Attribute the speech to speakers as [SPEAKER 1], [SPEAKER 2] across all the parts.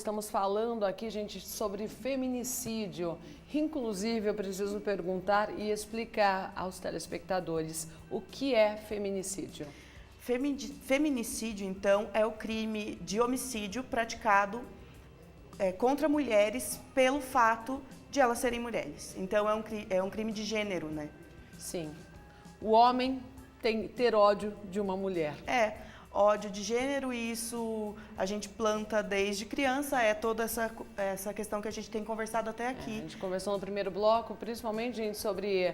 [SPEAKER 1] Estamos falando aqui, gente, sobre feminicídio. Inclusive, eu preciso perguntar e explicar aos telespectadores o que é feminicídio.
[SPEAKER 2] Feminicídio, então, é o crime de homicídio praticado contra mulheres pelo fato de elas serem mulheres. Então, é um crime de gênero, né?
[SPEAKER 1] Sim. O homem tem ter ódio de uma mulher.
[SPEAKER 2] Ódio de gênero, e isso a gente planta desde criança, é toda essa questão que a gente tem conversado até aqui.
[SPEAKER 1] A gente conversou no primeiro bloco, principalmente, gente, sobre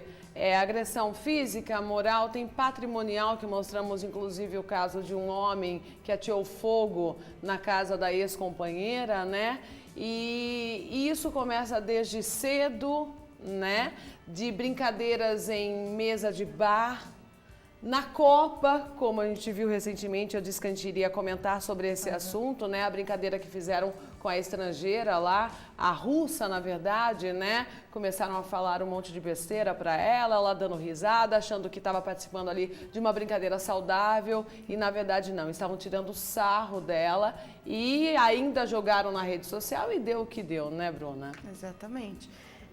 [SPEAKER 1] agressão física, moral, tem patrimonial, que mostramos inclusive o caso de um homem que ateou fogo na casa da ex-companheira, né? E isso começa desde cedo, né? De brincadeiras em mesa de bar. Na Copa, como a gente viu recentemente, eu disse que a gente iria comentar sobre esse assunto, né? A brincadeira que fizeram com a estrangeira lá, a russa, na verdade, né? Começaram a falar um monte de besteira para ela dando risada, achando que estava participando ali de uma brincadeira saudável e, na verdade, não. Estavam tirando sarro dela e ainda jogaram na rede social e deu o que deu, né, Bruna?
[SPEAKER 2] Exatamente.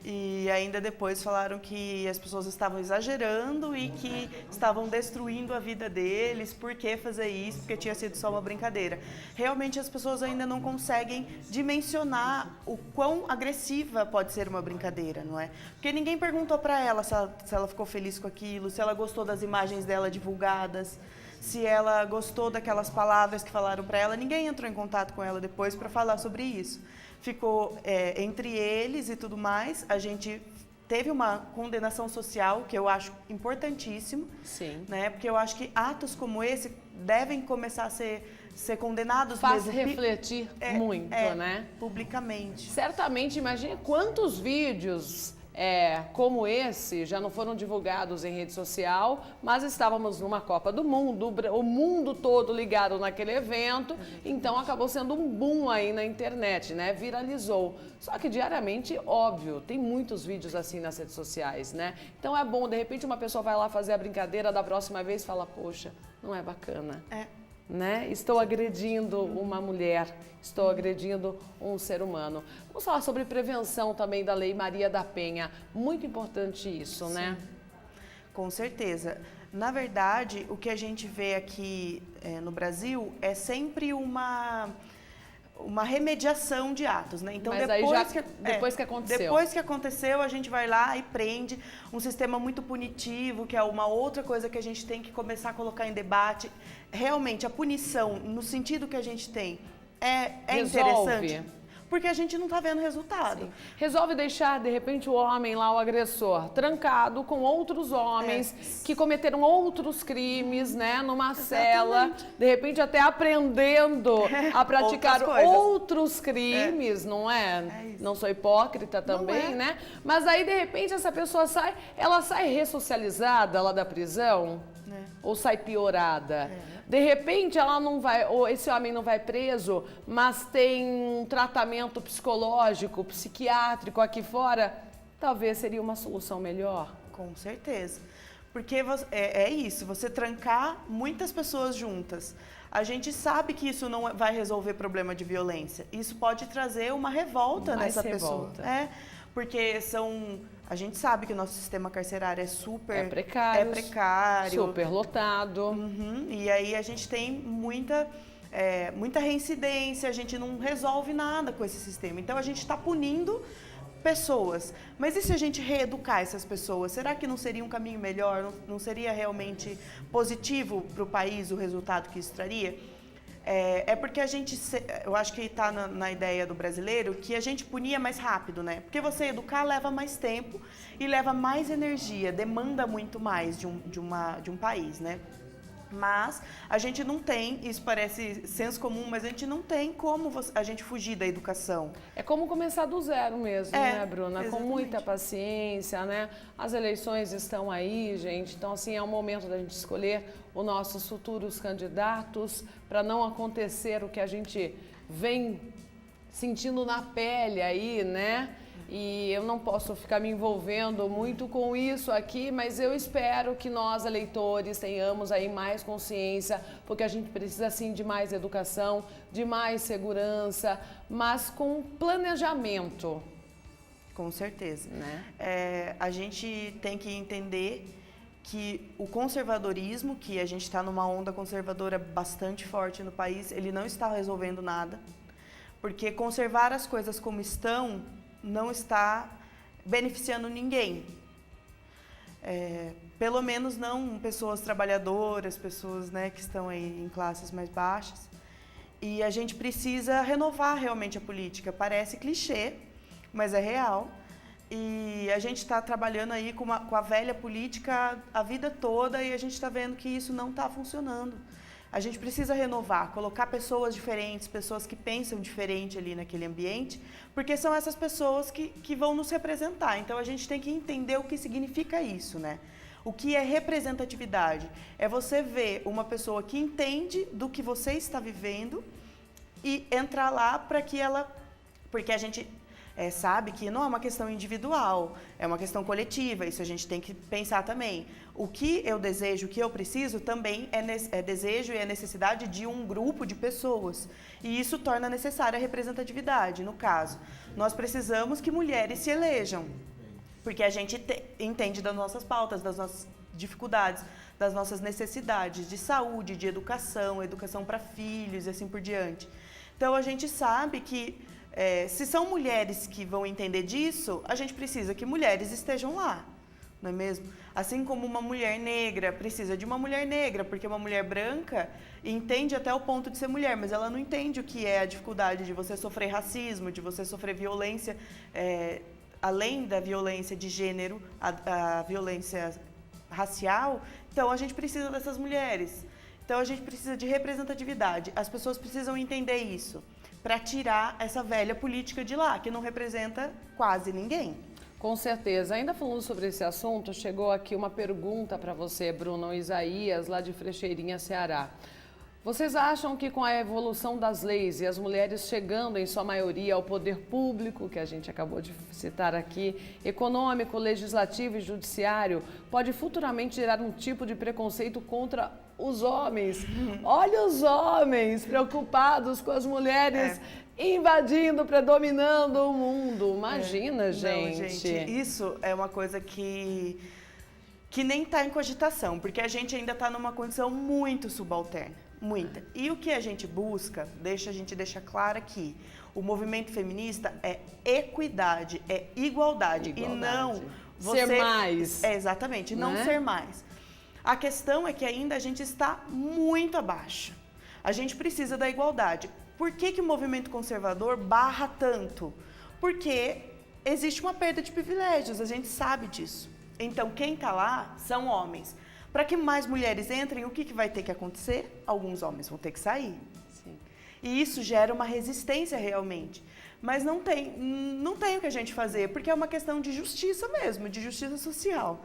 [SPEAKER 2] E ainda depois falaram que as pessoas estavam exagerando e que estavam destruindo a vida deles. Por que fazer isso? Porque tinha sido só uma brincadeira. Realmente as pessoas ainda não conseguem dimensionar o quão agressiva pode ser uma brincadeira, não é? Porque ninguém perguntou para ela se ela ficou feliz com aquilo, se ela gostou das imagens dela divulgadas, se ela gostou daquelas palavras que falaram para ela. Ninguém entrou em contato com ela depois para falar sobre isso. Ficou entre eles e tudo mais. A gente teve uma condenação social, que eu acho importantíssimo.
[SPEAKER 1] Sim.
[SPEAKER 2] Né? Porque eu acho que atos como esse devem começar a ser condenados
[SPEAKER 1] Faz
[SPEAKER 2] mesmo.
[SPEAKER 1] refletir muito, né?
[SPEAKER 2] Publicamente.
[SPEAKER 1] Certamente, imagine quantos vídeos como esse já não foram divulgados em rede social, mas estávamos numa Copa do Mundo, o mundo todo ligado naquele evento, então acabou sendo um boom aí na internet, né? Viralizou. Só que diariamente, óbvio, tem muitos vídeos assim nas redes sociais, né? Então é bom, de repente uma pessoa vai lá fazer a brincadeira, da próxima vez fala, poxa, não é bacana. Né? Estou agredindo uma mulher, estou agredindo um ser humano. Vamos falar sobre prevenção também da Lei Maria da Penha. Muito importante isso, né?
[SPEAKER 2] Sim, com certeza. Na verdade, o que a gente vê aqui no Brasil é sempre uma remediação de atos, né? Então,
[SPEAKER 1] mas depois que aconteceu.
[SPEAKER 2] Depois que aconteceu, a gente vai lá e prende um sistema muito punitivo, que é uma outra coisa que a gente tem que começar a colocar em debate. Realmente, a punição, no sentido que a gente tem, é interessante. Porque a gente não está vendo resultado.
[SPEAKER 1] Sim. Resolve deixar, de repente, o homem lá, o agressor, trancado com outros homens que cometeram outros crimes, né? Numa cela, de repente até aprendendo a praticar outros crimes, não é? Não sou hipócrita também, né? Mas aí, de repente, essa pessoa ela sai ressocializada lá da prisão ou sai piorada. De repente, ela não vai, ou esse homem não vai preso, mas tem um tratamento psicológico, psiquiátrico aqui fora, talvez seria uma solução melhor.
[SPEAKER 2] Com certeza. Porque é isso, você trancar muitas pessoas juntas. A gente sabe que isso não vai resolver problema de violência. Isso pode trazer uma revolta nessa pessoa. Porque a gente sabe que o nosso sistema carcerário é super precário,
[SPEAKER 1] super lotado.
[SPEAKER 2] E aí a gente tem muita reincidência, a gente não resolve nada com esse sistema. Então a gente está punindo pessoas. Mas e se a gente reeducar essas pessoas? Será que não seria um caminho melhor? Não seria realmente positivo para o país o resultado que isso traria? Porque eu acho que está na ideia do brasileiro que a gente punia mais rápido, né? Porque você educar leva mais tempo e leva mais energia, demanda muito mais de um país, né? Mas a gente não tem, isso parece senso comum, mas a gente não tem como a gente fugir da educação.
[SPEAKER 1] É como começar do zero mesmo, né, Bruna?
[SPEAKER 2] Exatamente.
[SPEAKER 1] Com muita paciência, né? As eleições estão aí, gente, então assim, é o momento da gente escolher os nossos futuros candidatos para não acontecer o que a gente vem sentindo na pele aí, né? e eu não posso ficar me envolvendo muito com isso aqui, mas eu espero que nós, eleitores, tenhamos aí mais consciência, porque a gente precisa sim de mais educação, de mais segurança, mas com planejamento.
[SPEAKER 2] Com certeza.
[SPEAKER 1] Né?
[SPEAKER 2] A gente tem que entender que o conservadorismo, que a gente está numa onda conservadora bastante forte no país, ele não está resolvendo nada, porque conservar as coisas como estão não está beneficiando ninguém. Pelo menos não pessoas trabalhadoras, pessoas, né, que estão aí em classes mais baixas. E a gente precisa renovar realmente a política. Parece clichê, mas é real. E a gente está trabalhando aí com a velha política a vida toda e a gente está vendo que isso não está funcionando. A gente precisa renovar, colocar pessoas diferentes, pessoas que pensam diferente ali naquele ambiente, porque são essas pessoas que vão nos representar. Então a gente tem que entender o que significa isso, né? O que é representatividade? É você ver uma pessoa que entende do que você está vivendo e entrar lá para que ela... Porque a gente sabe que não é uma questão individual, é uma questão coletiva, isso a gente tem que pensar também. O que eu desejo, o que eu preciso, também é desejo e é necessidade de um grupo de pessoas. E isso torna necessária a representatividade. No caso, nós precisamos que mulheres se elejam, porque a gente entende das nossas pautas, das nossas dificuldades, das nossas necessidades de saúde, de educação para filhos e assim por diante. Então, a gente sabe que se são mulheres que vão entender disso, a gente precisa que mulheres estejam lá, não é mesmo? Assim como uma mulher negra precisa de uma mulher negra, porque uma mulher branca entende até o ponto de ser mulher, mas ela não entende o que é a dificuldade de você sofrer racismo, de você sofrer violência, além da violência de gênero, a violência racial. Então, a gente precisa dessas mulheres. Então, a gente precisa de representatividade. As pessoas precisam entender isso, para tirar essa velha política de lá, que não representa quase ninguém.
[SPEAKER 1] Com certeza. Ainda falando sobre esse assunto, chegou aqui uma pergunta para você, Bruno Isaías, lá de Frecheirinha, Ceará. Vocês acham que com a evolução das leis e as mulheres chegando em sua maioria ao poder público, que a gente acabou de citar aqui, econômico, legislativo e judiciário, pode futuramente gerar um tipo de preconceito contra os homens? Olha os homens preocupados com as mulheres invadindo, predominando o mundo. Imagina, gente.
[SPEAKER 2] Não, gente, isso é uma coisa que nem está em cogitação, porque a gente ainda está numa condição muito subalterna. Muita. E o que a gente busca, a gente deixa claro aqui, o movimento feminista é equidade, é igualdade. E não
[SPEAKER 1] ser mais.
[SPEAKER 2] Exatamente, não ser mais. A questão é que ainda a gente está muito abaixo. A gente precisa da igualdade. Por que o movimento conservador barra tanto? Porque existe uma perda de privilégios, a gente sabe disso. Então, quem está lá são homens. Para que mais mulheres entrem, o que vai ter que acontecer? Alguns homens vão ter que sair.
[SPEAKER 1] Sim.
[SPEAKER 2] E isso gera uma resistência realmente. Mas não tem o que a gente fazer, porque é uma questão de justiça mesmo, de justiça social.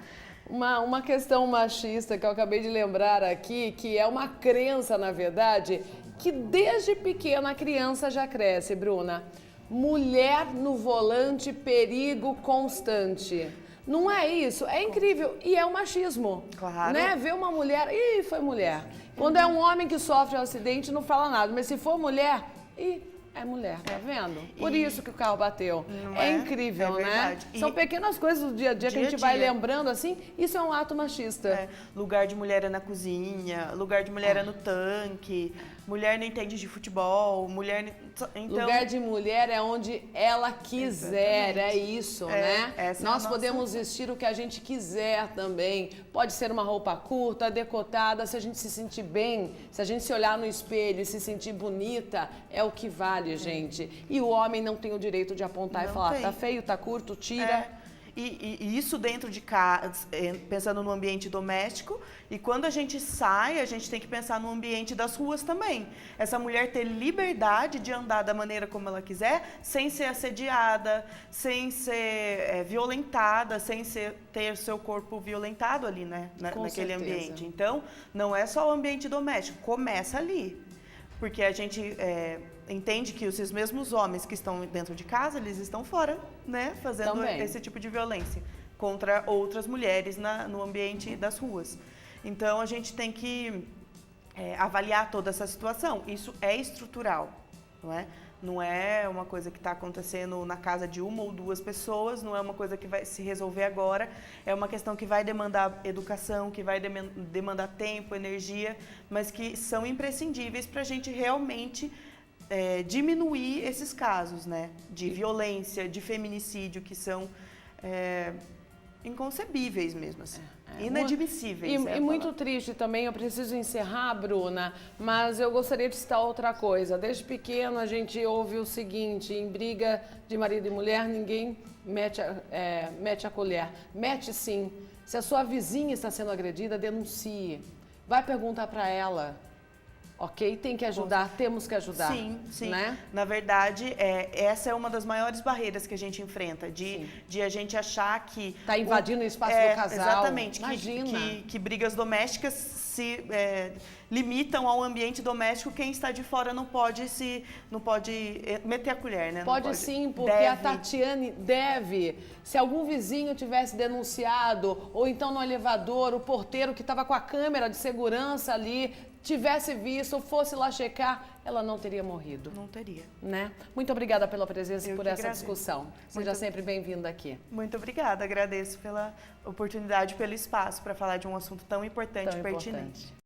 [SPEAKER 1] Uma questão machista que eu acabei de lembrar aqui, que é uma crença, na verdade, que desde pequena a criança já cresce, Bruna. Mulher no volante, perigo constante. Não é isso? É incrível. E é o machismo.
[SPEAKER 2] Claro.
[SPEAKER 1] Né? Ver uma mulher... Ih, foi mulher. Quando é um homem que sofre um acidente, não fala nada. Mas se for mulher... Ih, é mulher, tá vendo? Por isso que o carro bateu. É incrível, né? São pequenas coisas do dia a dia que a gente vai lembrando assim. Isso é um ato machista.
[SPEAKER 2] Lugar de mulher é na cozinha, lugar de mulher é no tanque, mulher não entende de futebol, mulher... Então...
[SPEAKER 1] Lugar de mulher é onde ela quiser, é isso, né? Nós podemos vestir o que a gente quiser também. Pode ser uma roupa curta, decotada, se a gente se sentir bem, se a gente se olhar no espelho e se sentir bonita, é o que vale, gente. E o homem não tem o direito de apontar e falar, tá feio, tá curto, tira.
[SPEAKER 2] E isso dentro de casa, pensando no ambiente doméstico, e quando a gente sai, a gente tem que pensar no ambiente das ruas também. Essa mulher ter liberdade de andar da maneira como ela quiser, sem ser assediada, sem ser violentada, sem ter seu corpo violentado ali, né, naquele ambiente. Então, não é só o ambiente doméstico, começa ali. Porque a gente entende que esses mesmos homens que estão dentro de casa, eles estão fora, né, fazendo
[SPEAKER 1] Também.
[SPEAKER 2] esse tipo de violência contra outras mulheres no ambiente das ruas. Então, a gente tem que avaliar toda essa situação. Isso é estrutural, não é? Não é uma coisa que está acontecendo na casa de uma ou duas pessoas, não é uma coisa que vai se resolver agora, é uma questão que vai demandar educação, que vai demandar tempo, energia, mas que são imprescindíveis para a gente realmente diminuir esses casos, né, de violência, de feminicídio, que são inconcebíveis mesmo, assim. Inadmissíveis.
[SPEAKER 1] E muito triste também, eu preciso encerrar, Bruna, mas eu gostaria de citar outra coisa. Desde pequeno a gente ouve o seguinte: em briga de marido e mulher, ninguém mete a colher. Mete sim. Se a sua vizinha está sendo agredida, denuncie. Vai perguntar para ela. Ok? Tem que ajudar, temos que ajudar.
[SPEAKER 2] Sim, sim.
[SPEAKER 1] Né?
[SPEAKER 2] Na verdade, essa é uma das maiores barreiras que a gente enfrenta, de a gente achar que...
[SPEAKER 1] Está invadindo o espaço do casal.
[SPEAKER 2] Exatamente.
[SPEAKER 1] Imagina.
[SPEAKER 2] Que brigas domésticas se limitam ao ambiente doméstico, quem está de fora não pode meter a colher, né?
[SPEAKER 1] Pode sim, porque a Tatiane deve. Se algum vizinho tivesse denunciado, ou então no elevador, o porteiro que estava com a câmera de segurança ali, tivesse visto, fosse lá checar, ela não teria morrido.
[SPEAKER 2] Não teria.
[SPEAKER 1] Né? Muito obrigada pela presença e por essa
[SPEAKER 2] agradeço.
[SPEAKER 1] discussão. Seja sempre bem-vinda aqui.
[SPEAKER 2] Muito obrigada, agradeço pela oportunidade, pelo espaço para falar de um assunto tão importante e pertinente.